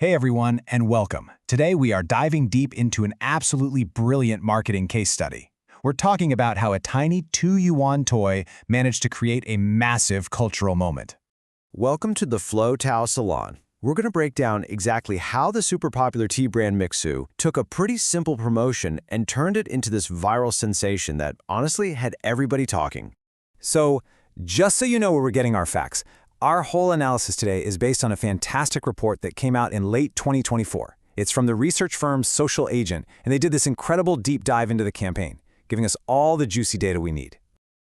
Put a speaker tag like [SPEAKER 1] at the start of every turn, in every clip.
[SPEAKER 1] Hey everyone, and welcome. Today we are diving deep into an absolutely brilliant marketing case study. We're talking about how a tiny 2 yuan toy managed to create a massive cultural moment.
[SPEAKER 2] Welcome to the Flow Tao Salon. We're going to break down exactly how the super popular tea brand Mixue took a pretty simple promotion and turned it into this viral sensation that honestly had everybody talking.
[SPEAKER 3] So, just so you know where we're getting our facts, our whole analysis today is based on a fantastic report that came out in late 2024. It's from the research firm Social Agent, and they did this incredible deep dive into the campaign, giving us all the juicy data we need.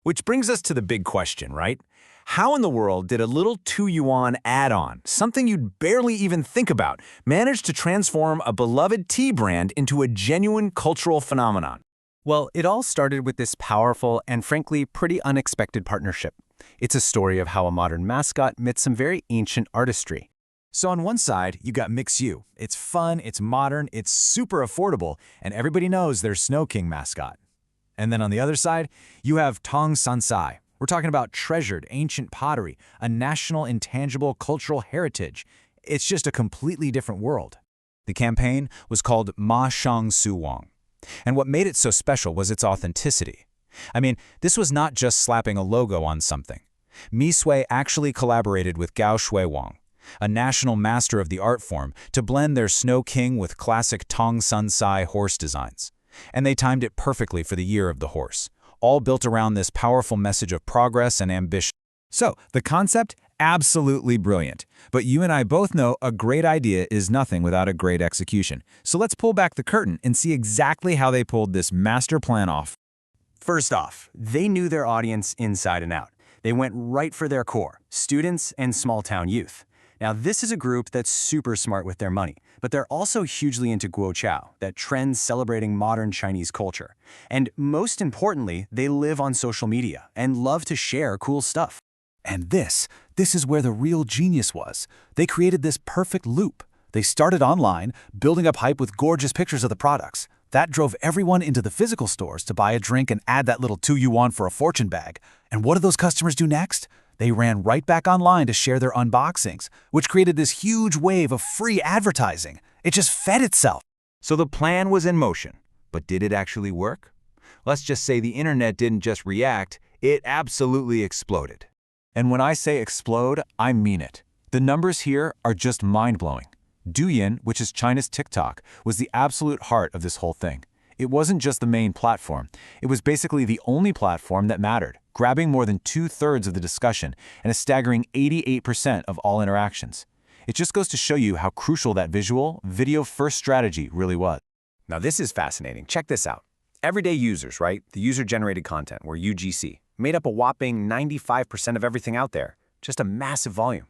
[SPEAKER 1] Which brings us to the big question, right? How in the world did a little 2 yuan add-on, something you'd barely even think about, manage to transform a beloved tea brand into a genuine cultural phenomenon?
[SPEAKER 3] Well, it all started with this powerful and frankly pretty unexpected partnership. It's a story of how a modern mascot met some very ancient artistry.
[SPEAKER 1] So on one side, you got Mixue. It's fun, it's modern, it's super affordable, and everybody knows their Snow King mascot. And then on the other side, you have Tang Sancai. We're talking about treasured ancient pottery, a national intangible cultural heritage. It's just a completely different world. The campaign was called Ma Shang Su Wang. And what made it so special was its authenticity. I mean, this was not just slapping a logo on something. Mixue actually collaborated with Gao Shui Wang, a national master of the art form, to blend their Snow King with classic Tang Sancai horse designs. And they timed it perfectly for the year of the horse, all built around this powerful message of progress and ambition. So, the concept? Absolutely brilliant. But you and I both know a great idea is nothing without a great execution. So let's pull back the curtain and see exactly how they pulled this master plan off.
[SPEAKER 2] First off, they knew their audience inside and out. They went right for their core, students and small-town youth. Now, this is a group that's super smart with their money, but they're also hugely into guoqiao, that trend celebrating modern Chinese culture. And most importantly, they live on social media and love to share cool stuff.
[SPEAKER 1] And this is where the real genius was. They created this perfect loop. They started online, building up hype with gorgeous pictures of the products. That drove everyone into the physical stores to buy a drink and add that little 2 yuan for a fortune bag. And what did those customers do next? They ran right back online to share their unboxings, which created this huge wave of free advertising. It just fed itself.
[SPEAKER 4] So the plan was in motion, but did it actually work? Let's just say the internet didn't just react, it absolutely exploded.
[SPEAKER 1] And when I say explode, I mean it. The numbers here are just mind-blowing. Douyin, which is China's TikTok, was the absolute heart of this whole thing. It wasn't just the main platform. It was basically the only platform that mattered, grabbing more than 2/3 of the discussion and a staggering 88% of all interactions. It just goes to show you how crucial that video-first strategy really was.
[SPEAKER 2] Now, this is fascinating. Check this out. Everyday users, right? The user-generated content, or UGC, made up a whopping 95% of everything out there. Just a massive volume.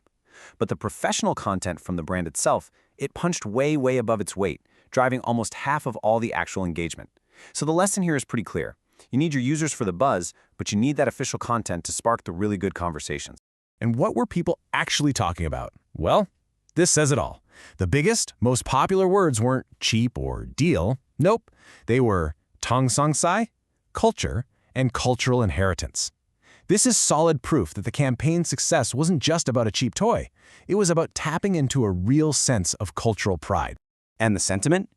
[SPEAKER 2] But the professional content from the brand itself, it punched way, way above its weight, driving almost half of all the actual engagement. So the lesson here is pretty clear. You need your users for the buzz, but you need that official content to spark the really good conversations.
[SPEAKER 1] And what were people actually talking about? Well, this says it all. The biggest, most popular words weren't cheap or deal. Nope. They were Tang Sancai, culture, and cultural inheritance. This is solid proof that the campaign's success wasn't just about a cheap toy. It was about tapping into a real sense of cultural pride.
[SPEAKER 2] And the sentiment?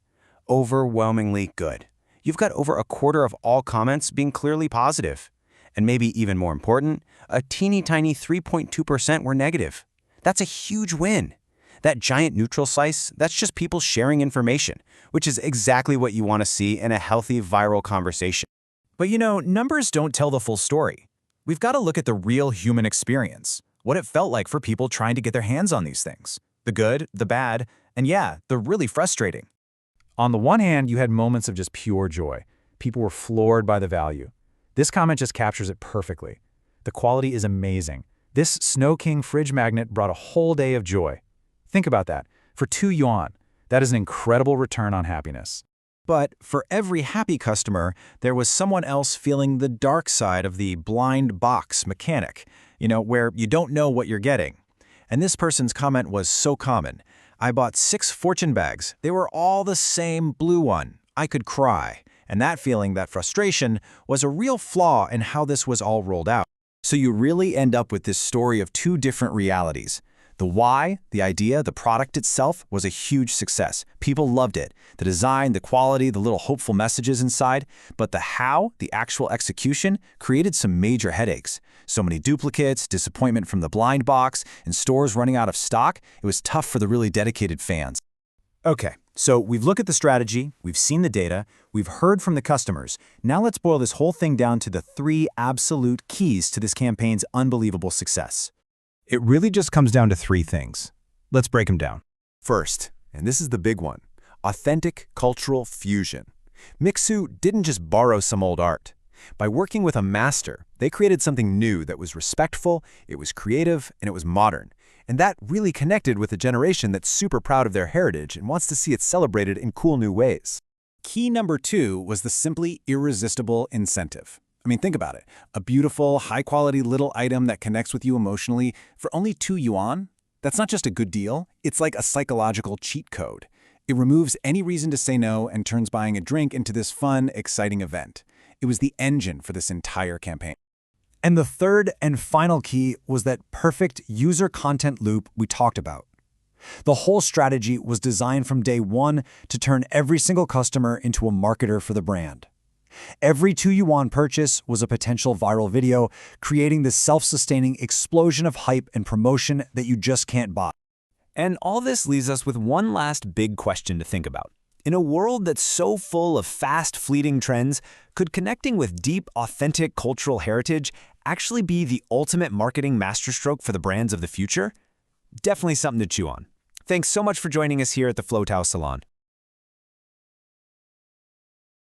[SPEAKER 2] Overwhelmingly good. You've got over a quarter of all comments being clearly positive. And maybe even more important, a teeny tiny 3.2% were negative. That's a huge win. That giant neutral slice, that's just people sharing information, which is exactly what you want to see in a healthy viral conversation.
[SPEAKER 1] But you know, numbers don't tell the full story. We've got to look at the real human experience, what it felt like for people trying to get their hands on these things. The good, the bad, and yeah, the really frustrating. On the one hand, you had moments of just pure joy. People were floored by the value. This comment just captures it perfectly. The quality is amazing. This Snow King fridge magnet brought a whole day of joy. Think about that. For 2 yuan, that is an incredible return on happiness. But for every happy customer, there was someone else feeling the dark side of the blind box mechanic, where you don't know what you're getting. And this person's comment was so common. I bought 6 fortune bags. They were all the same blue one. I could cry. And that feeling, that frustration, was a real flaw in how this was all rolled out. So you really end up with this story of 2 different realities.
[SPEAKER 3] The why, the idea, the product itself was a huge success. People loved it. The design, the quality, the little hopeful messages inside. But the how, the actual execution, created some major headaches. So many duplicates, disappointment from the blind box, and stores running out of stock. It was tough for the really dedicated fans. Okay, so we've looked at the strategy, we've seen the data, we've heard from the customers. Now let's boil this whole thing down to the 3 absolute keys to this campaign's unbelievable success.
[SPEAKER 5] It really just comes down to 3 things. Let's break them down.
[SPEAKER 3] First, and this is the big one, authentic cultural fusion. Mixue didn't just borrow some old art. By working with a master, they created something new that was respectful, it was creative, and it was modern. And that really connected with a generation that's super proud of their heritage and wants to see it celebrated in cool new ways. Key number 2 was the simply irresistible incentive. I mean, think about it. A beautiful, high-quality little item that connects with you emotionally for only 2 yuan? That's not just a good deal, it's like a psychological cheat code. It removes any reason to say no and turns buying a drink into this fun, exciting event. It was the engine for this entire campaign. And the third and final key was that perfect user content loop we talked about. The whole strategy was designed from day 1 to turn every single customer into a marketer for the brand. Every 2 yuan purchase was a potential viral video, creating this self-sustaining explosion of hype and promotion that you just can't buy.
[SPEAKER 2] And all this leaves us with one last big question to think about. In a world that's so full of fast, fleeting trends, could connecting with deep, authentic cultural heritage actually be the ultimate marketing masterstroke for the brands of the future? Definitely something to chew on. Thanks so much for joining us here at the Salon.